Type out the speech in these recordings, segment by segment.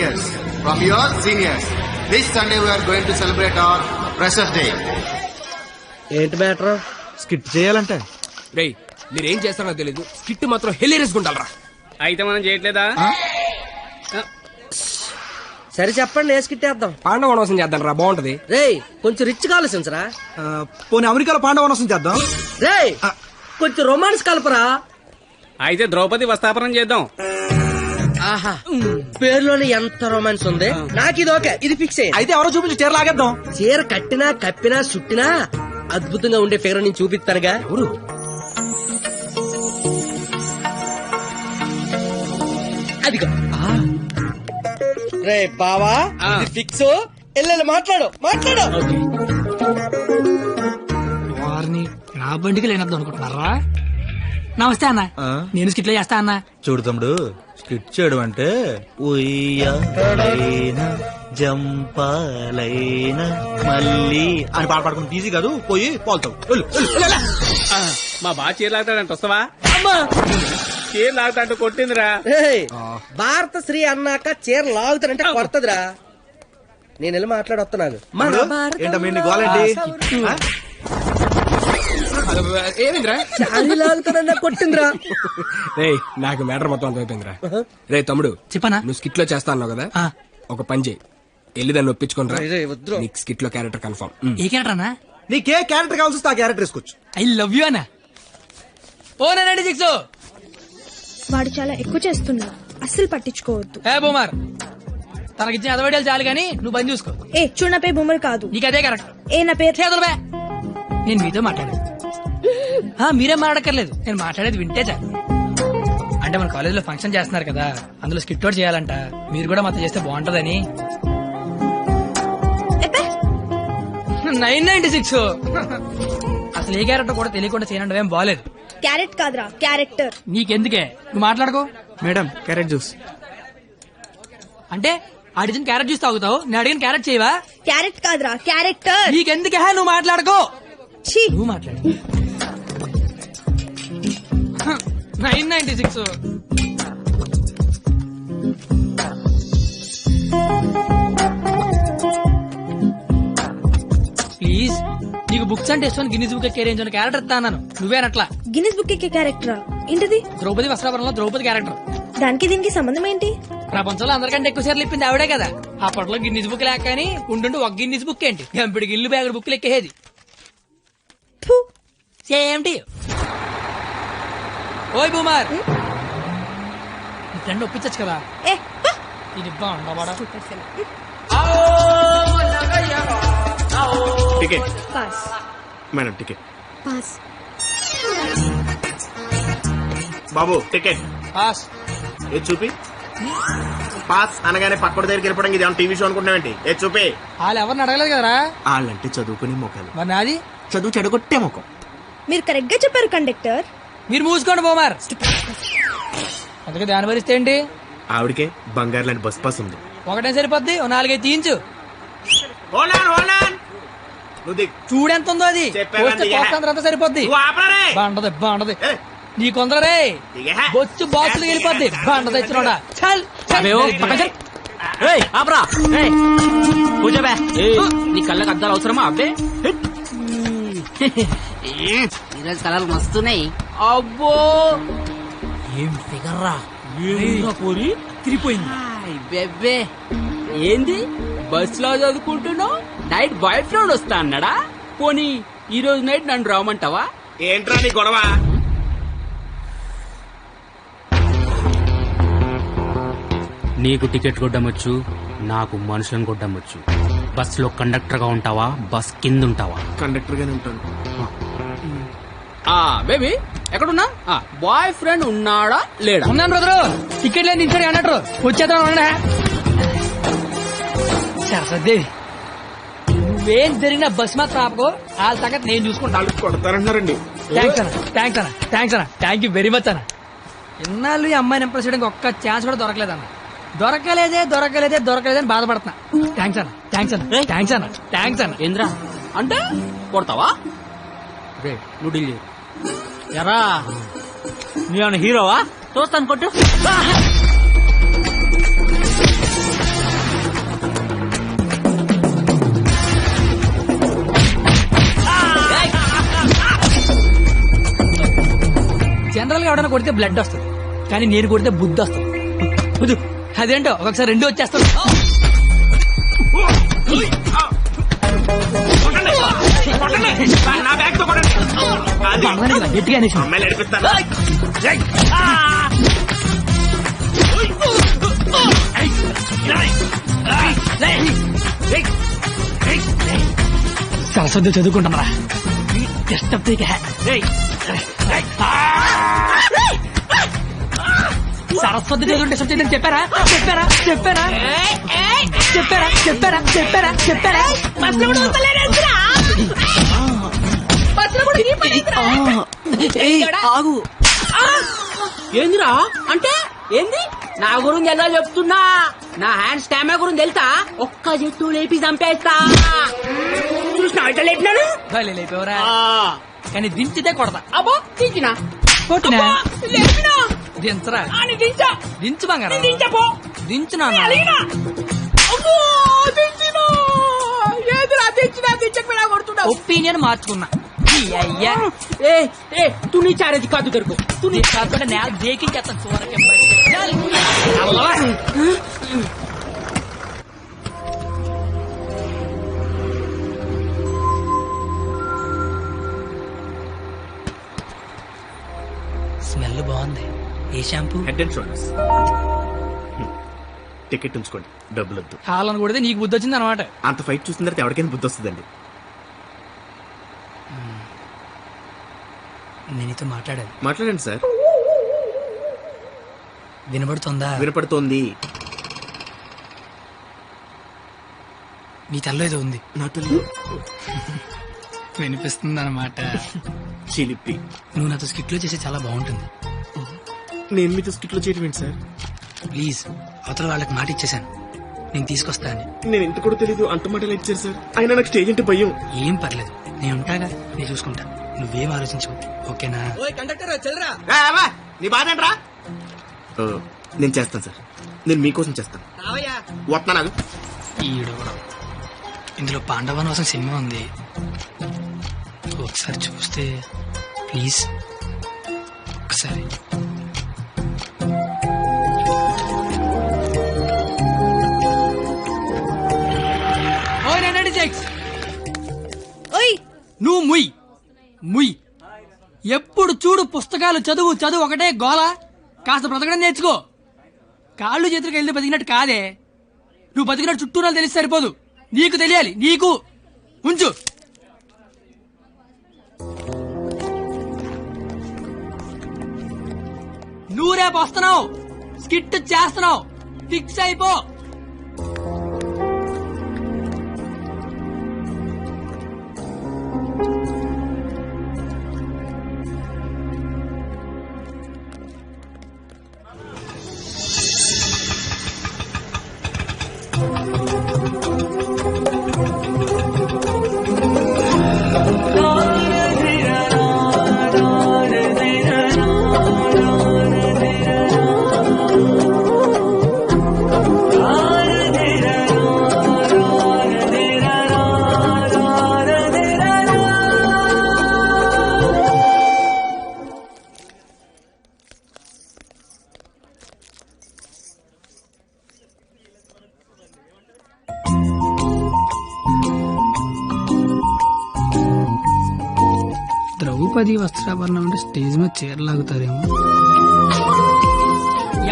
juniors from your seniors. This Sunday we are going to celebrate our Freshers Day. ఏంటి matter? Skit చేయాలంటే రేయ్ మీరేం చేస్తారో తెలీదు, స్కిట్ మాత్రం హిలేరియస్ గుండాలరా. అయితే మనం చేయట్లేదా? సరే చెప్పండి, వేసుకిట్టేద్దాం. పాండవ వనవాసం చేద్దాం రా, బాగుంటది. రేయ్ కొంచెం రిచ్ కావాల్సించరా. పోనీ అమెరికాలో పాండవనసం చేద్దాం. రేయ్ కొంచెం రొమాన్స్ కలపరా. అయితే ద్రౌపది వస్తాపనం చేద్దాం. ఆహా, పేరులోనే ఎంత రొమాన్స్ ఉంది. నాకు ఇది ఓకే, ఇది ఫిక్స్ అయ్యి. అయితే ఎవరో చూపించి చీర లాగేద్దాం. చీర కట్టినా కప్పినా చుట్టినా అద్భుతంగా ఉండే ఫిగర్ నేను చూపిస్తానుగా. ఎవరు? అదిగో రే బావా, ఇది ఫిక్స్. ఎల్లెల్లి మాట్లాడు. వారిని నా బండికి లేనద్దు అనుకుంటున్నారా? నమస్తే అన్న, నేను స్కిట్లో చేస్తా అన్న. చూడు తమ్ముడు, స్కిట్ చేయడం అంటే ఉయ్యాలైనా జంపాలైనా మళ్ళీ అని పాడుకుంటే ఈజీ కాదు. పోయి పోల్తావు. మా బాగా చీర లాగుతాడంట, వస్తావా? చీర లాగుతాంటూ కొట్టిందిరా. భారత శ్రీ అన్నాక చీర లాగుతారంటే కొడతదిరా. నేను వెళ్ళి మాట్లాడొస్తున్నాను. ఏంటమ్మా గోలండి? ఏమిందిరా లాగుతానన్నా కొట్టిందిరా. రేయ్ నాకు మ్యాటర్ మొత్తం అంత అయిపోయిందిరా. రే తమ్ముడు చెప్పనా? నువ్వు స్కిట్ లో చేస్తా అన్నావు కదా, ఒక పని చేయి, వెళ్ళి దాన్ని ఒప్పించుకోనరా. నీకు స్కిట్ లో క్యారెక్టర్ కన్ఫర్మ్. ఏ క్యారెక్టర్ అన్నా? నీకే క్యారెక్టర్ కావాల్సి వస్తే ఆ క్యారెక్టర్ వేసుకోవచ్చు. ఐ లవ్ యూ అన్నా. ఓ 96 వాడు చాలా ఎక్కువ చేస్తున్నాడు, అస్సలు పట్టించుకోవద్దు. హే బూమర్, తనకిచ్చిన అదవడాలు చాలు గానీ నువ్వు పని చూసుకో. ఏ చూడు, నా పేరు బొమ్మలు కాదు. నీకు అదే కరెక్ట్. ఏ నా పేరు చేతులు బే. నేను మీతో మాట్లాడేది మీరేం మాట్లాడక్కర్లేదు, నేను మాట్లాడేది వింటే చాలు. అంటే మన కాలేజ్ లో ఫంక్షన్ చేస్తున్నారు కదా, అందులో స్కిట్ అవుట్ చేయాలంట. మీరు కూడా మాతో చేస్తే బాగుంటదని. 996 అసలు ఏ క్యారెక్టర్ కూడా తెలియకుండా చేయనంటే ఏం బాలేదు. క్యారెట్ కాదురా, క్యారెక్టర్. నీకెందుకే, నువ్వు మాట్లాడుకో. మేడం క్యారెట్ జ్యూస్ అంటే అడిగిన క్యారెట్ జ్యూస్ తాగుతావు, నేను అడిగిన క్యారెట్ చేయవా? క్యారెట్ కాదురా, క్యారెక్టర్. నీకెందుకే, నువ్వు మాట్లాడుకో. ఛీ, నువ్వు మాట్లాడు. 996 ప్లీజ్. నీకు బుక్స్ అంటే ఇష్టం, గిన్నీస్ బుక్ ఎక్కే రేంజ్ ఉన్న క్యారెక్టర్ ఇస్తాను. నువ్వేనట్లా. గిన్నిస్ బుక్ ఎక్కే క్యారెక్టరా? ఏంటిది? ద్రౌపది వస్త్రాపురంలో ద్రౌపది క్యారెక్టర్. దానికి దీనికి సంబంధం ఏంటి? ప్రపంచంలో అందరికంటే ఎక్కువ సార్లు ఇప్పింది ఆవిడే కదా. అప్పట్లో గిన్నీస్ బుక్ లేక కానీ ఉండుండి ఒక గిన్నీస్ బుక్ ఏంటి, గంపిడి గిల్లు బ్యాగుడు బుక్లు ఎక్కేది. ఫు. Same to you. ఓయ్ బూమర్, నీ ఫ్రెండ్ ఒప్పించచ్చు కదా. ఏ పా. ఇది బాగుండవాడా? Ticket. Pass. Madam, ticket. Pass. బాబు టికెట్. పాస్. ఏది చూపి. పాస్ అనగానే పక్కడి దగ్గరికి వెళ్ళిపోవడం ఇది టీవీ షో అనుకుంటున్నావేంటి? ఏది చూపి. వాళ్ళు ఎవరిని అడగలేదు కదరా. వాళ్ళంటే చదువుకునే మొక్కలు, మరి నాది చదువు చెడగొట్టే ముఖం. మీరు కరెక్ట్ గా చెప్పారు కండక్టర్. మీరు మూసుకోండి బోమార్. అందుకే దాని భరిస్తే ఏంటి? ఆవిడకే బంగారు లాంటి బస్ పాస్ ఉంది. ఒకటే సరిపోద్ది, 4-5 తీయించు. చూడెంత ఉందో అది. అంతా సరిపోద్ది. బాగుంటది బాగుంటది. నీ కొందరే బొచ్చు బాక్సులు వెళ్ళిపోద్ది. బాగుంట తెచ్చినోడా. చల్ నీ కళ్ళకి అద్దాలు అవసరమా? అబ్బే ఈరోజు కలర్లు మస్తున్నాయి. అబ్బో ఏం ఫిగర్ రా. పోరి తిరిగిపోయింది. బెబ్బే ఏంది బస్ లో చదువుకుంటున్నావు? నైట్ బాయ్ ఫ్రెండ్ వస్తా అన్నాడా? పోనీ ఈ రోజు నైట్ నన్ను రావమంటావా? ఏంట్రా నీ గొడవ? నీకు టికెట్ కొట్టమొచ్చు, నాకు మనుషులను కొట్టమొచ్చు. బస్ లో కండక్టర్ గా ఉంటావా, బస్ కింద ఉంటావా? కండక్టర్ గానే ఉంటాను. బేబీ ఎక్కడున్నా? బాయ్ ఫ్రెండ్ ఉన్నాడా లేడా? ఉన్నాను బ్రదరు. టికెట్ లేదు ఇంట్లో అన్నట్టు వచ్చేద్దాం. సరస్వదేవి, నువ్వేం జరిగిన బస్ మాత్రం ఆపకో. వాళ్ళ సంగతి నేను చూసుకుంటాను. కొడతారన్నారండి. థ్యాంక్ యూ వెరీ మచ్ అన్న. ఇన్నాళ్ళు ఈ అమ్మాయిని ఇంప్రెస్ చేయడానికి ఒక్క ఛాన్స్ కూడా దొరకలేదన్న. దొరకలేదని బాధపడుతున్నా. థ్యాంక్స్ అన్న. ఏంద్రా అంటే కొడతావా? నువ్వు డీల్ చేయి. ఎరా నీ హీరోవా? చూస్తాను కొట్టు. ఎవడైనా కొడితే బ్లడ్ వస్తుంది, కానీ నేను కొడితే బుద్ధి వస్తుంది. వద్దు. అదేంటో ఒకసారి రెండు వచ్చేస్తాను. నా బ్యాగ్ తో కొట్టండి. గట్టిగా అనేసి అమ్మాయిలు నడిపిస్తాను. సరస్వతి చదువుకుంటున్నారా? డిస్టర్బ్ సరస్వతి చదువు డిస్టర్బ్ చేయదని చెప్పారా? చెప్పారా? చెప్పారా? చెప్పారా? చెప్పారా? చెప్పారా? చెప్పారా? ఆగు. ఏందిరా అంటే ఏంది? నా గురించి ఎలా చెప్తున్నా? నా హ్యాండ్ స్టామినా గురించి తెలుసా? ఒక్క చెట్టు లేపి చంపేస్తా. చూసినా ఇట్లా లేపినాను. లేపేవరా? కానీ దించితే కొడతా. అబ్బో దించినా కొట్టినా లేపినా దించరా? దించా దించు బంగారం. దించపో దించునా? ఏదిరా దించినా దించకపోయినా కొడుతున్నా. ఒపీనియన్ మార్చుకున్నా. అయ్యా తు నీ చారేది కాదు దొరుకు. తు నీ కాకుండా నేల దేకించేస్తాను. చూరకే స్మెల్ బాగుంది. ఏ shampoo? Head and shoulders. Ticket ఉంచుకోండి, డబ్బులు వద్దు. కావాలని కొడితే నీకు బుద్ధి వచ్చింది అనమాట. అంత ఫైట్ చూసిన తర్వాత ఎవరికైనా బుద్ధి వస్తుందండి. నేను నీతో మాట్లాడాలి. మాట్లాడండి సార్. వినపడుతుందా? వినపడుతోంది. నీ తల్లో ఏదో ఉంది. నా తల్లి వినిపిస్తుంది అనమాట. చిలిపి. నువ్వు నాతో స్కిట్ లో చేస్తే చాలా బాగుంటుంది. నేను మీతో స్కిట్ లో చేయడం ఏంటి సార్? ప్లీజ్, అవతల వాళ్ళకి మాట ఇచ్చేసాను, నేను తీసుకొస్తా అని. నేను ఎంత కూడా తెలీదు, అంత మాటలు ఇచ్చారు సార్. అయినా నాకు స్టేజ్ అంటే భయం. ఏం పర్లేదు, నేను ఉంటాగా, నేను చూసుకుంటా. నువ్వేం ఆలోచించు, ఓకేనా? నీ బాధ ఏంట్రా? నేను చేస్తాను సార్, నేను మీకోసం చేస్తాను. వస్తున్నాను. ఈడు ఇందులో పాండవనవసం సినిమా ఉంది, ఒకసారి చూస్తే ప్లీజ్. ఒకసారి నువ్వు ముయ్ ముయ్. ఎప్పుడు చూడు పుస్తకాలు చదువు చదువు ఒకటే గోల. కాస్త బ్రతకడం నేర్చుకో. కాళ్ళు చేతులకు వెళ్తే బతికినట్టు కాదే. నువ్వు బతికినట్టు చుట్టూ తెలిసి సరిపోదు, నీకు తెలియాలి. నీకు ఉంచు. నువ్వు రేపు వస్తున్నావు, స్కిట్ చేస్తున్నావు, ఫిక్స్ అయిపో. ద్రౌపది వస్త్రాభరణం అంటే స్టేజ్ మీద చీరలాగుతారేమో.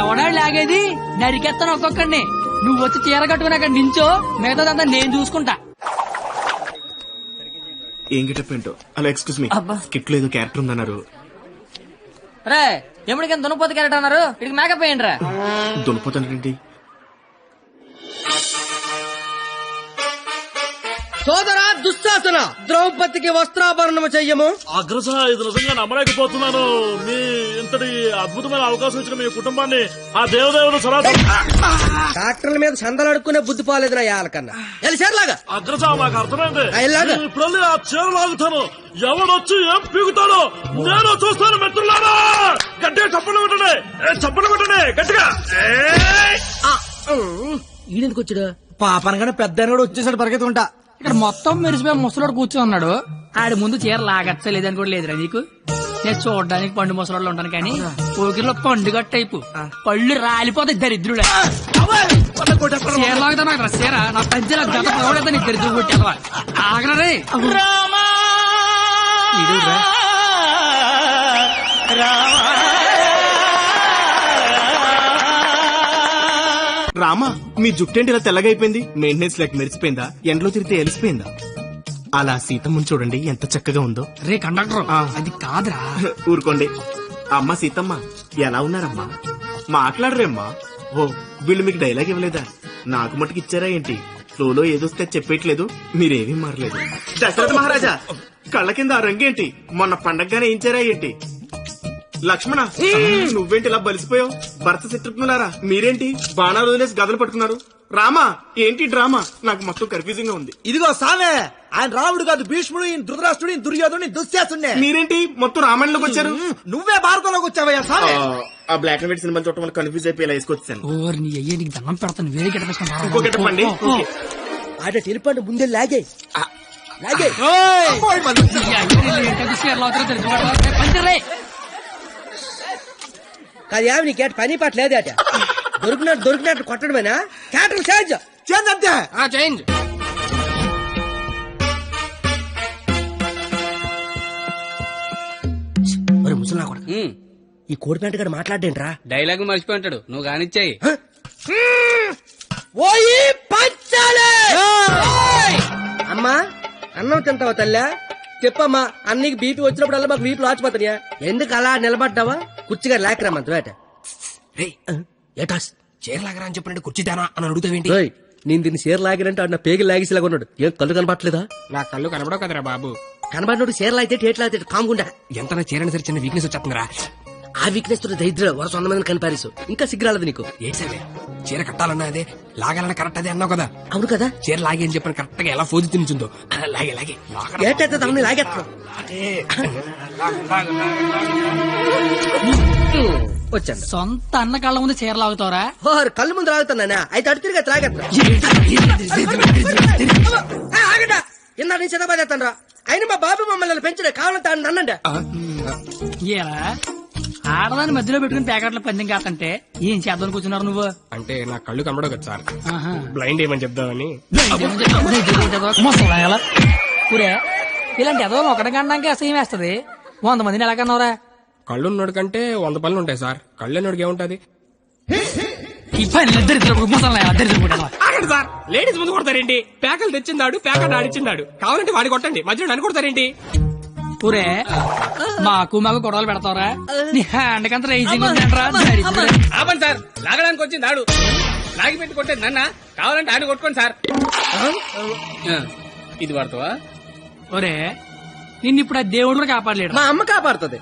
ఎవడా లాగేది? నరికెత్తాను ఒక్కొక్కడిని. నువ్వు వచ్చి చీర కట్టుకుని అక్కడ నించో, మిగతాదంతా నేను చూసుకుంటా. ఏం గెటప్ ఏంటో. అలా ఎక్స్క్యూజ్ మీ, స్కిట్ లో ఏదో క్యారెక్టర్ ఉందన్నారు. రే ఎప్పటికైనా దునపోతు క్యారెక్టర్ అన్నారు, ఇక్కడికి మేకప్ వేయండి రా. దునపోతానండి. సోదరా దుశ్శాసన, ద్రౌపదికి వస్త్రాభరణము చెయ్యము. అగ్రస, ఇది నిజంగా నమ్మలేకపోతున్నాను. మీ ఇంతటి అద్భుతమైన అవకాశం ఇచ్చిన మీ కుటుంబాన్ని ఆ దేవదేవుడు డాక్టర్ల మీద చందలు అడుక్కునే బుద్ధి పోలేదురా యాలకన్నా. లాగా అగ్రస, మాకు అర్థమైంది. ఇలాగా? ఇప్పుడు ఆ చీర లాగుతాను, ఎవడొచ్చి ఏం పీగుతాడో నేను చూస్తాను. మిత్రులారా, గట్టిగా చప్పట్లు కొట్టండి, చప్పట్లు కొట్టండి గట్టిగా. ఈడెందుకు వచ్చాడు? పాపనగానే పెద్ద కూడా వచ్చేసాడు పరిగెత్తుకుంటా. ఇక్కడ మొత్తం మెరిసిపోయి ముసలోడు కూర్చో ఉన్నాడు. ఆడి ముందు చీర లాగచ్చలేదని కూడా లేదురా నీకు. నేను చూడడానికి పండు ముసలాళ్ళు ఉంటాను కానీ పోకిరిలో పండుగ టైపు పళ్ళు రాలిపోతాయి దరిద్రుడు చీరలాగుతా నాకు చీర నా పంచల గత పడతా నీకు దరిద్రుడు కొట్టేవా ఆగరే రామా మీ జుట్టేంటి ఇలా తెల్లగైపోయింది? మెయింటెనెన్స్ లేక మెరిసిపోయిందా? ఎండలో తిరిగితే ఎలిసిపోయిందా? అలా సీతమ్మని చూడండి ఎంత చక్కగా ఉందో. రే కండక్టర్ అది కాదురా. ఊరుకోండి. అమ్మ సీతమ్మ ఎలా ఉన్నారమ్మా? మాట్లాడరేమ్మా? ఓ వీళ్ళు మీకు డైలాగ్ ఇవ్వలేదా? నాకు మటుకు ఇచ్చారా ఏంటి? ఫ్లోలో ఏదొస్తే చెప్పేయట్లేదు, మీరేమీ మారలేదు. దశరథ మహారాజా కళ్ళ కింద ఆ రంగేంటి? మొన్న పండగగానే ఇచ్చారా ఏంటి? లక్ష్మణ నువ్వేంటి ఇలా బలిసిపోయావు? భరత శత్రుఘ్నులారా మీరేంటి బాణాలు వదిలేసి గదలు పట్టుకున్నారు? రామా ఏంటి డ్రామా? నాకు మొత్తం కన్ఫ్యూజింగ్ గా ఉంది. ఇదిగో సామే, ఆయన రాముడు కాదు, భీష్ముడు, ఈయన ధృతరాష్ట్రుడు, దుర్యోధుడు, దుశ్శాసుడే. మీరేంటి మొత్తం రామాయణంలోకి వచ్చారు? నువ్వే భారతంలోకి వచ్చావయ్యా సామే. ఆ బ్లాక్ అండ్ వైట్ సినిమా చూడటం వల్ల కన్ఫ్యూజ్ అయిపోయి ఇలా వేసుకొచ్చాను. ఓర్ నీ అయ్యే నీకు దండం పెడతాను. వేరే గిట్ట ఇంకో గెటప్పండి. ఆడ తెలిపండి ముందే లాగే లాగే. కాదు ఏమి నీకేట పని పాట లేదేట? దొరికినట్టు కొట్టడమేనా? క్యాటర్ చేంజ్ చేంజ్ అంతే. చేంజ్. మరి ముసలా కూడా ఈ కోడిపేట గడు మాట్లాడేంట్రా? డైలాగ్ మర్చిపోయి ఉంటాడు, నువ్వు కానిచ్చాయి. ఓయి పంచాలే. అమ్మా అన్నం తింటావా తల్లా? చెప్పమ్మా, అన్నికి బీపీ వచ్చినప్పుడల్లా మాకు వీపులు ఆచిపోతాయా? ఎందుకు అలా నిలబడ్డావా? కుర్చీగా లేకరమ్మంత వేట. ఏటాస్ చీరలాగరా అని చెప్పినట్టు కుర్చీ తేనా అని అడుగుతావేంటి? నేను దీన్ని చీర లాగినంటే ఆడు నా పేగి లాగేసేలాగా ఉన్నాడు. ఏం కళ్ళు కనపట్లేదా? నా కళ్ళు కనబడవు కదరా బాబు. కనబడినోడు చీరలు అయితే టేట్లు అయితే కాముకుండా. ఎంత నా చీరని సరే చిన్న వీక్నెస్ వచ్చేస్తుందిరా. ఆ వీక్నెస్ తో దరిద్ర వరుస 100 మందిని కనిపారేసు. ఇంకా సిగ్గురాలదు నీకు. ఏడ్సేవే చీర కట్టాలన్నా అదే, లాగాలన్నా కరెక్ట్ అదే అన్నావు కదా. అవును కదా. చీర లాగే అని చెప్పిన కరెక్ట్ గా ఎలా ఫోజు తినిచుందో లాగే లాగే ఏటైతే దాన్ని లాగేస్తా వచ్చాను. సొంత అన్న కళ్ళ ముందు చీర లాగుతావరా? కళ్ళు ముందు లాగుతున్నానా? అయితే అడు తిరిగి లాగేస్తా. ఆగండా ఇన్నా నీ చదవబోతాను రా. అయినా మా బాబు మమ్మల్ని పెంచడే కావాలంటే అన్నండి. ఆడదాన్ని మధ్యలో పెట్టుకుని ప్యాకెట్ల పందెం కాదంటే ఏం చేద్దాం కూర్చున్నారు నువ్వు? అంటే నా కళ్ళు కనబడవు కదా సార్, బ్లైండ్ ఏమని చెప్దామని. ఊరే ఇలాంటి ఎదో ఒకటి కనడానికి అసహ్యం వేస్తది. 100 మందిని ఎలా కన్నావురా? కళ్ళున్నోడి కంటే 100 పనులు ఉంటాయి సార్. కళ్ళున్నోడికి ఏముంటది? సార్ లేడీస్ ముందు కొడతారేంటి? ప్యాకలు తెచ్చిందాడు, ప్యాకెట్ ఆడిచ్చిందాడు. కావాలంటే వాడి కొట్టండి, మధ్యలో నన్ను కొడతారేంటి? ఊరే మాకు గొడవలు పెడతావరా? నీ హ్యాండ్ కంత రైజింగ్ ఆపండి సార్, లాగడానికి వచ్చింది ఆడు. లాగి పెట్టి కొట్టేది నన్న, కావాలంటే ఆడు కొట్టుకోండి సార్. ఇది పడతావా? ఒరే నిన్ను ఇప్పుడు ఆ దేవుడు కూడా కాపాడలేడు. మా అమ్మ కాపాడుతుంది.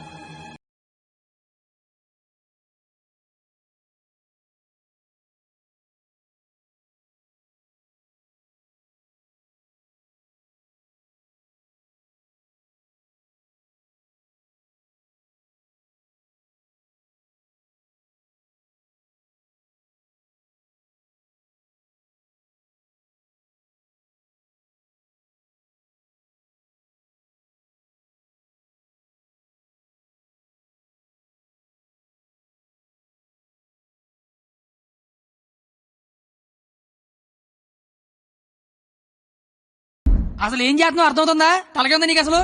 అసలు ఏం చేస్తున్నావు అర్థమవుతుందా? తలకే ఉందా నీకు అసలు?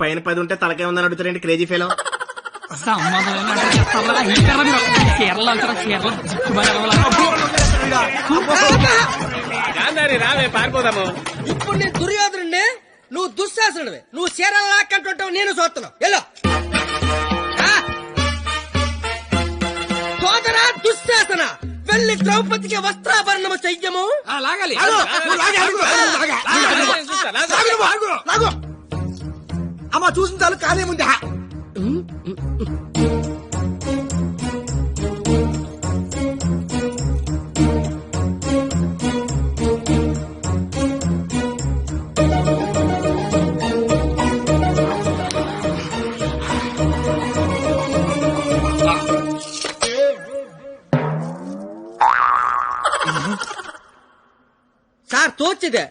పైన 10 ఉంటే తలకే ఉందని అడుగుతారేంటి క్రేజీ ఫెలో? రావే పారిపోదాము. ఇప్పుడు నేను దుర్యోధనుడిని, నువ్వు దుశ్శాసనుడివి. నువ్వు చీరలు లాక్కంటుంటావు, నేను చూస్తున్నావు. ఎల్లో సోదరా దుశ్శాసన, వెళ్ళి ద్రౌపదికి వస్త్రాభరణము చెయ్యము. లాగాలి. అమ్మ చూసిన చాలు కాలే ముందే. సార్ తోచిదే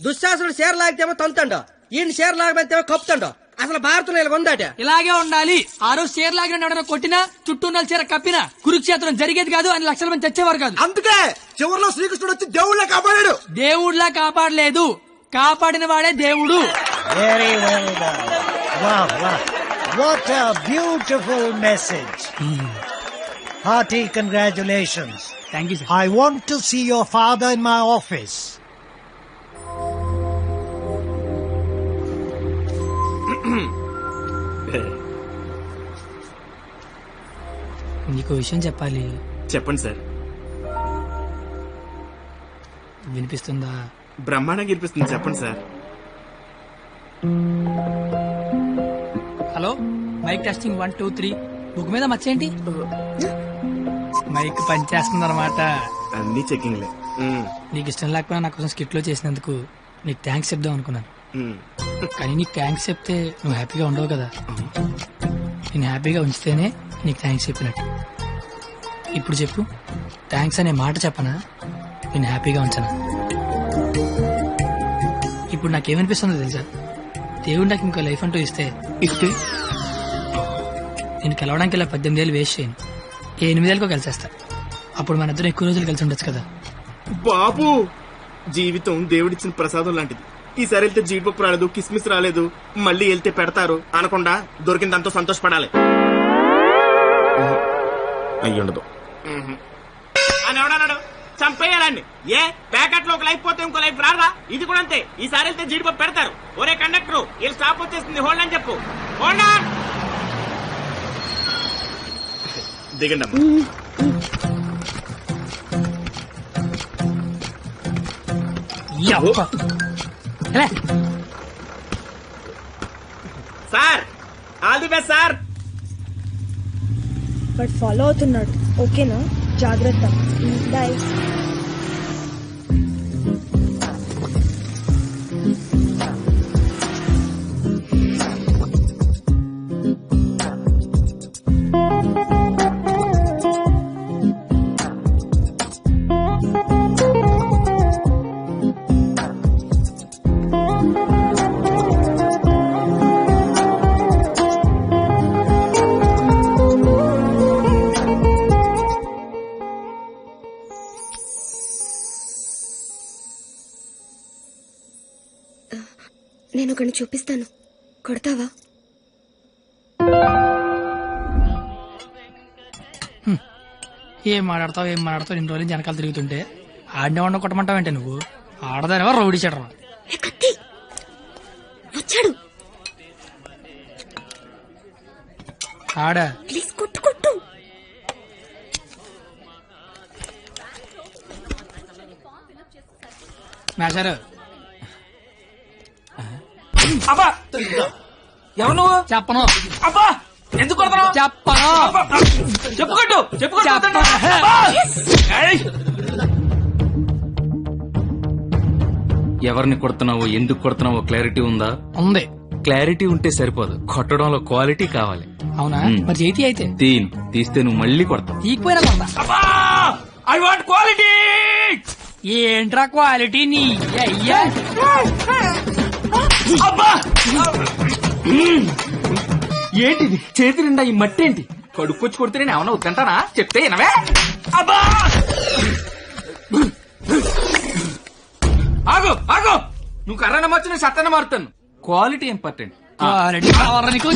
దుశ్శాసనుడు చీర లాగితేమో తంతండో, ఈయన చీర లాగమంతేమో కప్పుతాండో. అసలు భారతంలో ఇలా ఉందాట. ఇలాగే ఉండాలి. ఆ రోజు చీర లాగిన ఎవడైనా కొట్టినా చుట్టూ ఉన్న చీర కప్పినా కురుక్షేత్రం జరిగేది కాదు అని లక్షల మంది చచ్చేవారు కాదు. అందుకే చివరిలో శ్రీకృష్ణుడు వచ్చి దేవుళ్ళ కాపాడాడు. దేవుడిలా కాపాడలేదు, కాపాడిన వాడే దేవుడు. Very well done. Wow, wow. What a beautiful message. Hearty congratulations. Thank you sir. I want to see your father in my office. నీకు విషయం చెప్పాలి. చెప్పండి సార్. వినిపిస్తుందా? బ్రహ్మాండంగా వినిపిస్తుంది, చెప్పండి sir. Hello, mike testing 1 2 3. Book మీద మర్చేయండి. మైక్ పనిచేస్తుంది అనమాట. అన్ని చెకింగ్లే. నీకు ఇష్టం లేకపోయినా నా కోసం స్కిట్ లో చేసినందుకు నీకు థ్యాంక్స్ చెప్దాం అనుకున్నాను. కానీ నీకు థ్యాంక్స్ చెప్తే నువ్వు హ్యాపీగా ఉండవు కదా. నేను హ్యాపీగా ఉంచితేనే నీకు థ్యాంక్స్ చెప్పినట్టు. ఇప్పుడు చెప్పు, థ్యాంక్స్ అనే మాట చెప్పనా, నేను హ్యాపీగా ఉంచనా? ఇప్పుడు నాకేమనిపిస్తుందో తెలుసా? దేవుడు నాకు ఇంకో లైఫ్ అంటూ ఇస్తే నేను కలవడానికి ఇలా 18 ఏళ్ళు వేస్ట్ చేయను. 8 ఏళ్ళకో కలిసేస్తా. అప్పుడు మన ఇద్దరు ఎక్కువ రోజులు కలిసి ఉండొచ్చు కదా. బాబు, జీవితం దేవుడిచ్చిన ప్రసాదం లాంటిది. ఈసారి వెళ్తే జీడిపప్పు రాలేదు, కిస్మిస్ రాలేదు, మళ్ళీ వెళ్తే పెడతారు అనకుండా దొరికిందంతో సంతోషపడాలి. అయ్యుండదు అని ఎవడన్నాడు? చంపేయాలండి. ఏ ప్యాకెట్ లో ఒక లైఫ్ పోతే ఇంకో లైఫ్ రాదా? ఇది కూడా అంతే. ఈసారి వెళ్తే జీడిపప్పు పెడతారు. ఒరే కండక్టర్, వీళ్ళు స్టాప్ వచ్చేస్తుంది, హోల్డ్ అని చెప్పు. Hold on. దిగండి అమ్మా. Sir, all the best sir. But follow అవుతున్నాడు. ఓకేనా? జాగ్రత్త. బాయ్. నేను ఒకరిని చూపిస్తాను, కొడతావా? ఏం మాట్లాడతావు ఇన్ని రోజులు జనకాలు తిరుగుతుంటే ఆడినే వండ కొట్టమంటావంటే నువ్వు ఆడదానివా రౌడీ చెడరా? వచ్చాడు. ఆడ ప్లీజ్ కొట్టు కొట్టు. మేషారు. అబ్బా, ఎవరు నువ్వు? చెప్పను. అబ్బా, ఎందుకు కొడతావు? చెప్పను. చెప్పుకోట్టు, చెప్పుకోట్టు. ఎవరిని కొడుతున్నావో ఎందుకు కొడుతున్నావో క్లారిటీ ఉందా? ఉంది. క్లారిటీ ఉంటే సరిపోదు, కొట్టడంలో క్వాలిటీ కావాలి. అవునా? మరి చేతి అయితే తీస్తే నువ్వు మళ్ళీ కొడతావు. తీకపోయినా కొడతా. I want quality. ఏంట్రా క్వాలిటీ నీ అయ్యా? అబ్బా, ఏంటిది చేతి నిండా ఈ మట్టి ఏంటి? కడుక్కొచ్చి కొడితే నేను ఏమన్నా వద్దంటానా? చెప్తే వినవే. అబ్బా, ఆగు ఆగు, నువ్వు కర్రన మార్చు, నేను సత్తన మారుతాను. Quality important. క్వాలిటీ కావాలా నీకు?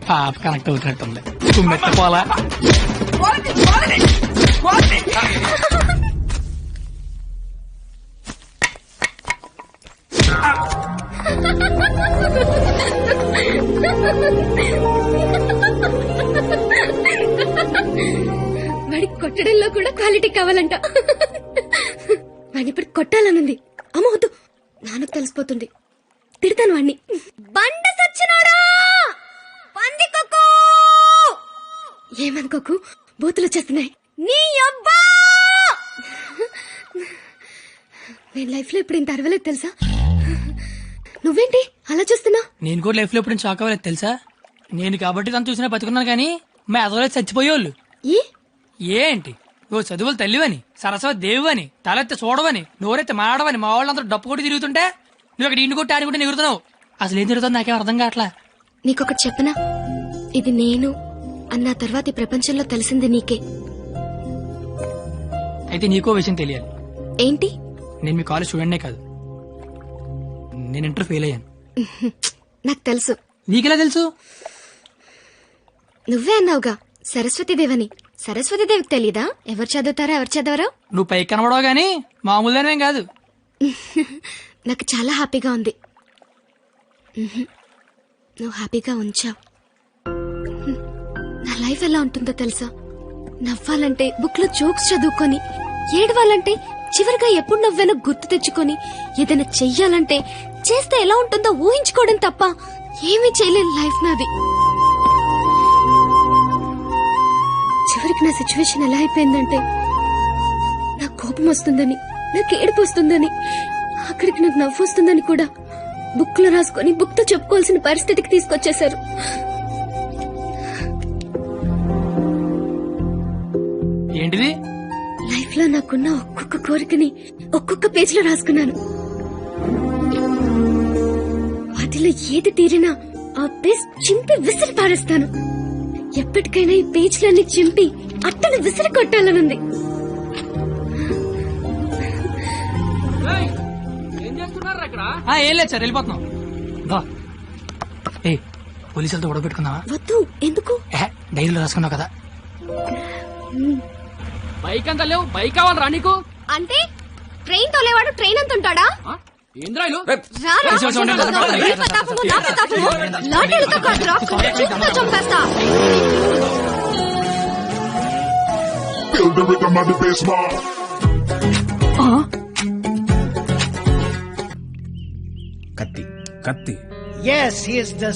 పాప కనెక్ట్ అవుతున్నట్టుంది. కుమ్మెత్తపోలా. వాడికి కొట్టడంలో కూడా క్వాలిటీ కావాలంట. వాడిని ఇప్పుడు కొట్టాలనుంది. అమ్మ వద్దు, నాన్నకు తెలిసిపోతుంది. తిడతాను వాడిని. బండ సచ్చినాడా, పందికొక్కు. ఏమనుకోకు, బూతులు వచ్చేస్తున్నాయి. నీ అబ్బా, నేను లైఫ్ లో ఇప్పుడు ఇంత అరవలేదు తెలుసా? నువ్వేంటి అలా చూస్తున్నా? నేను కూడా లైఫ్ లో ఎప్పుడు షాక్ అవ్వలేదు తెలుసా? నేను కాబట్టి తను చూసినా బతుకున్నాను, కానీ మా ఎదవలేదు చచ్చిపోయేవాళ్ళు. ఏంటి ఓ చదువులు తల్లివని సరస్వతి దేవని తలెత్తి చూడవని నోరెత్తి మాడవని మా వాళ్ళందరూ డప్పు కొట్టి తిరుగుతుంటే నువ్వు అక్కడ ఇంటి కొట్టి ఆడుకుంటే ఎగురుతున్నావు. అసలు ఏం తిరుగుతుంది నాకేం అర్థం కావట్లా. నీకొకటి చెప్పనా, ఇది నేను అన్న తర్వాత ఈ ప్రపంచంలో తెలిసింది నీకే. అయితే నీకో విషయం తెలియాలి. ఏంటి? నేను మీ కాలేజ్ స్టూడెంట్నే కాదు, నేను ఇంటర్ ఫెయిల్ అయ్యాను. నాకు తెలుసు. నీకెలా తెలుసు? నువ్వే అన్నావుగా సరస్వతీదేవని. సరస్వతీదేవికి తెలీదా ఎవరు చదువుతారా ఎవరు చదవరా? నువ్వు పైకి కనబడవు గానీ మామూలుగానేం కాదు. నాకు చాలా హ్యాపీగా ఉంది. నువ్వు హ్యాపీగా ఉంచావు. నా లైఫ్ ఎలా ఉంటుందో తెలుసా? నవ్వాలంటే బుక్ లో జోక్స్ చదువుకొని, ఏడవాలంటే చివరిగా ఎప్పుడు నవ్వానో గుర్తు తెచ్చుకొని, ఏదైనా చెయ్యాలంటే చేస్తే ఎలా ఉంటుందో ఊహించుకోవడం తప్ప ఏమీ చేయలేని లైఫ్ నాది. చివరికి నా సిచ్యువేషన్ ఎలా అయిపోయిందంటే, నాకు కోపం వస్తుందని, నాకు ఏడుపు వస్తుందని, ఆఖరికి నాకు నవ్వు వస్తుందని కూడా బుక్ లో రాసుకొని బుక్ తో చెప్పుకోవాల్సిన పరిస్థితికి తీసుకొచ్చేశారు. ఏంటిది? లైఫ్ లో నాకున్న ఒక్కొక్క కోరికని ఒక్కొక్క పేజ్ లో రాసుకున్నాను. వాటిలో ఏది తీరినా ఆ పేజ్ చింపి విసిరి పారేస్తాను. ఎప్పటికైనా ఈ పేజ్లన్నీ చింపి అట్టను విసిరి కొట్టాలనుంది. ఏం లేదు సార్, వెళ్ళిపోతున్నాం. ఏ పోలీసులతో గొడవ పెట్టుకుందామా? వద్దు. ఎందుకు? డైరీలో రాసుకున్నావు కదా. బైక్ అంతా లేవు, బైక్ కావాలరా నీకు? అంటే ట్రైన్ తోలేవాడు ట్రైన్ అంత ఉంటాడా? ఏంద్రాయిలు లాఠీలతో కాదురా, చూపుతో చంపేస్తా. కత్తి కత్తి. Yes, he is the